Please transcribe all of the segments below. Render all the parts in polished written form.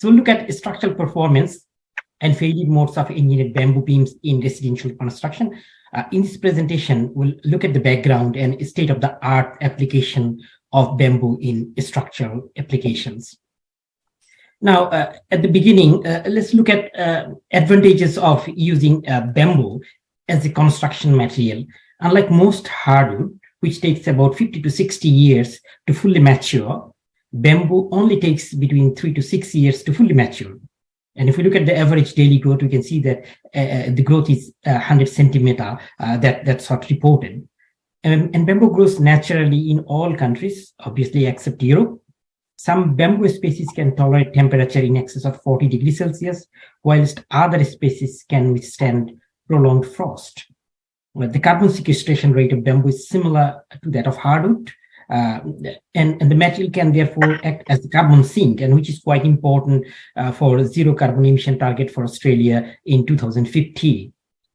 So we'll look at structural performance and failure modes of engineered bamboo beams in residential construction. In this presentation, we'll look at the background and state-of-the-art application of bamboo in structural applications. Now, at the beginning, let's look at advantages of using bamboo as a construction material. Unlike most hardwood, which takes about 50 to 60 years to fully mature, bamboo only takes between 3 to 6 years to fully mature. And if we look at the average daily growth, we can see that the growth is 100 centimeter, that's what reported. And bamboo grows naturally in all countries, obviously except Europe. Some bamboo species can tolerate temperature in excess of 40 degrees Celsius, whilst other species can withstand prolonged frost. Well, the carbon sequestration rate of bamboo is similar to that of hardwood, and the material can therefore act as the carbon sink, and which is quite important for zero carbon emission target for Australia in 2050.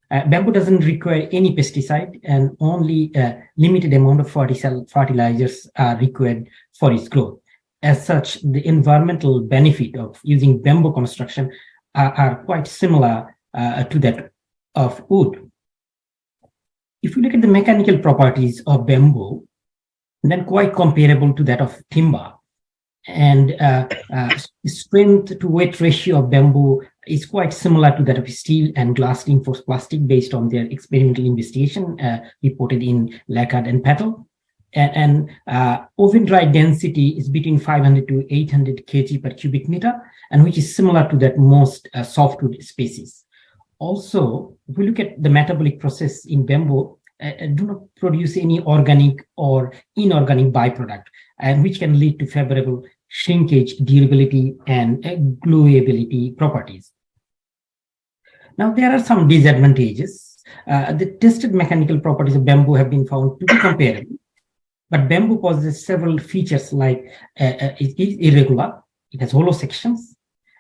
Bamboo doesn't require any pesticide, and only a limited amount of fertilizers are required for its growth. As such, the environmental benefit of using bamboo construction are quite similar to that of wood. If you look at the mechanical properties of bamboo, then quite comparable to that of timber. And strength to weight ratio of bamboo is quite similar to that of steel and glass reinforced plastic based on their experimental investigation reported in Lacard and Patel. And oven dry density is between 500 to 800 kg per cubic meter, and which is similar to that most softwood species. Also, if we look at the metabolic process in bamboo, do not produce any organic or inorganic byproduct, and which can lead to favorable shrinkage, durability, and glueability properties. Now, there are some disadvantages. The tested mechanical properties of bamboo have been found to be comparable, but bamboo possesses several features like it is irregular, it has hollow sections,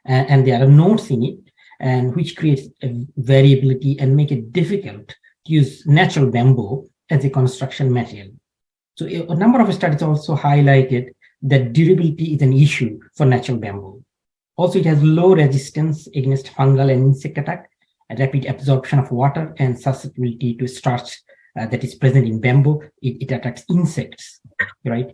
and there are nodes in it, and which creates a variability and make it difficult to use natural bamboo as a construction material. So a number of studies also highlighted that durability is an issue for natural bamboo. Also, it has low resistance against fungal and insect attack, a rapid absorption of water, and susceptibility to starch that is present in bamboo. It attracts insects, right?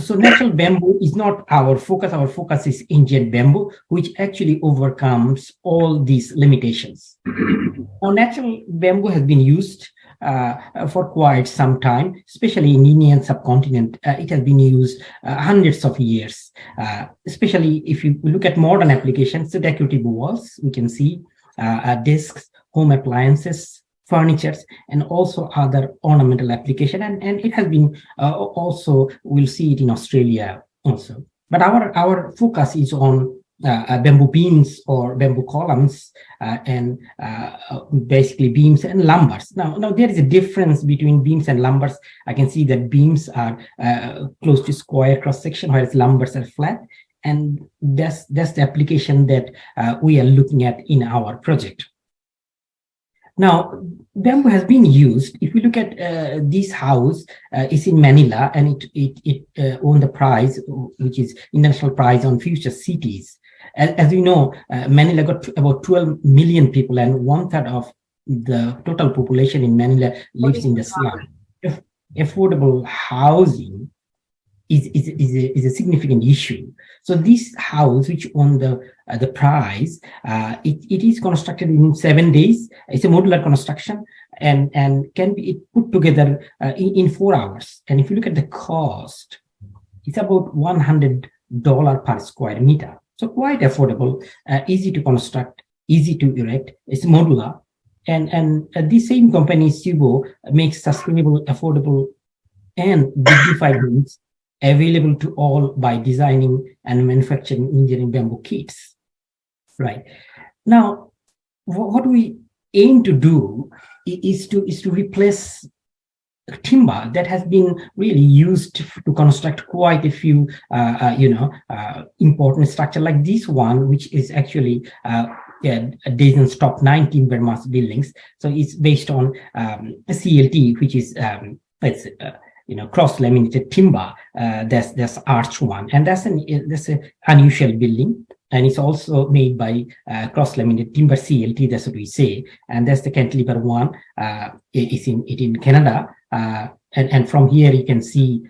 So natural bamboo is not our focus. Our focus is engineered bamboo, which actually overcomes all these limitations. Now, natural bamboo has been used for quite some time, especially in Indian subcontinent. It has been used hundreds of years, especially if you look at modern applications, so decorative walls, we can see desks, home appliances, furnitures, and also other ornamental application. And it has been also, we'll see it in Australia also. But our focus is on bamboo beams or bamboo columns and basically beams and lumbers. Now there is a difference between beams and lumbers. I can see that beams are close to square cross section, whereas lumbers are flat. And that's the application that we are looking at in our project. Now, bamboo has been used. If we look at this house, it's in Manila, and it won the prize, which is International Prize on Future Cities. As we know, Manila got about 12 million people, and 1/3 of the total population in Manila lives in the slum. Affordable housing is a significant issue. So this house, which won the prize, it is constructed in 7 days. It's a modular construction, and can be put together in 4 hours. And if you look at the cost, it's about $100 per square meter. So quite affordable, easy to construct, easy to erect. It's modular, and the same company Subo makes sustainable, affordable, and dignified homes available to all by designing and manufacturing engineering bamboo kits. Right now, what we aim to do is to replace timber that has been really used to construct quite a few important structure like this one, which is actually Dayton's top 9 timber mass buildings. So it's based on CLT, which is cross laminated timber. That's arch one, and that's an unusual building. and it's also made by cross-laminated timber CLT, that's what we say. And that's the cantilever one. It's in Canada. And from here you can see,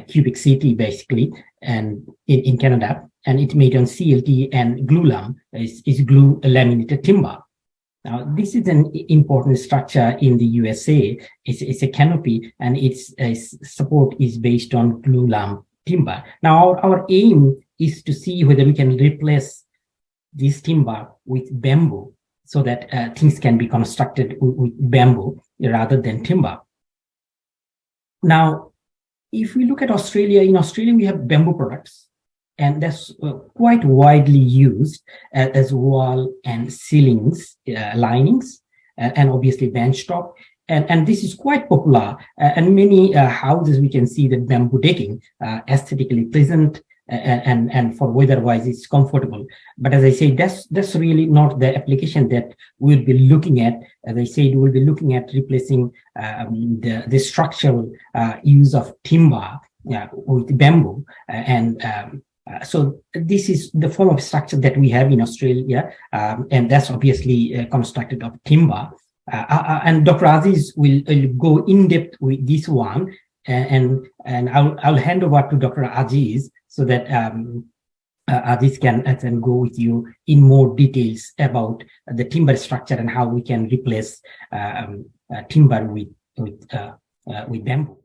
cubic CT basically, and in Canada, and it's made on CLT and glulam is glue laminated timber. Now, this is an important structure in the USA. It's a canopy, and its support is based on glulam timber. Now, our aim is to see whether we can replace this timber with bamboo so that things can be constructed with bamboo rather than timber. Now, if we look at Australia, in Australia, we have bamboo products, and that's quite widely used as wall and ceilings linings, and obviously benchtop. And this is quite popular. And many houses, we can see that bamboo decking, aesthetically pleasant, and for weather-wise, it's comfortable. But as I say, that's really not the application that we'll be looking at. As I said, we'll be looking at replacing the structural use of timber with bamboo. So this is the form of structure that we have in Australia, and that's obviously constructed of timber. And Dr. Aziz will go in depth with this one, and I'll hand over to Dr. Aziz so that Aziz can go with you in more details about the timber structure and how we can replace timber with bamboo.